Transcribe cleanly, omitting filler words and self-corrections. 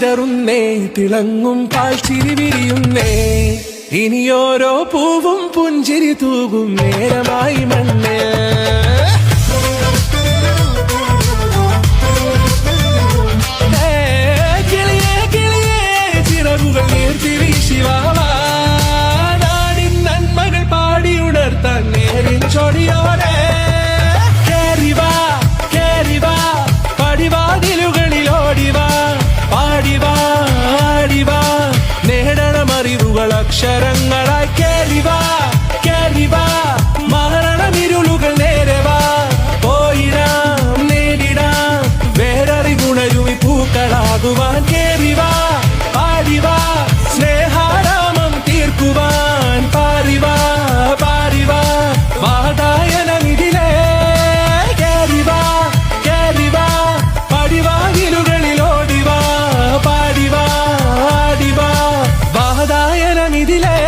വിതറുന്നേ, തിളങ്ങും പാൽച്ചിരി വിരിയുന്നേ. ഇനിയോരോ പൂവും പുഞ്ചിരി തൂകും നേരമായി മണ്ണ്. കിളിയേ കിളിയേ ചിറകുകൾ നീർത്തി വീശിവാവാ, നാടിൻ നന്മകൾ പാടിയുണർത്താൻ നേരിൻ ചൊടിയോടെ. കേറിവാ കേറിവാ പടിവാതിലുകളിൽ ഓടിവാ, പാടിവാ ആടിവാ നേടണമറിവുകൾ അക്ഷരങ്ങളായി. കേറിവാ കേറിവാ മരണമിരുളുകൾ നേരവാ, പോയിടാം നേരിടാം വേററിവുണരുമി പൂക്കളാകുവാൻ. കേറിവാ പാടിവാ സ്നേഹാരാമം തീർക്കുവാൻ, പാറിവാ പാറിവാ വാതായനമിതിലേ. കേറിവാ കേറിവാ പടിവാതിലുകളിൽ ഓടിവാ, പാടിവാ ആടിവാ വാതായനമിതിലേ.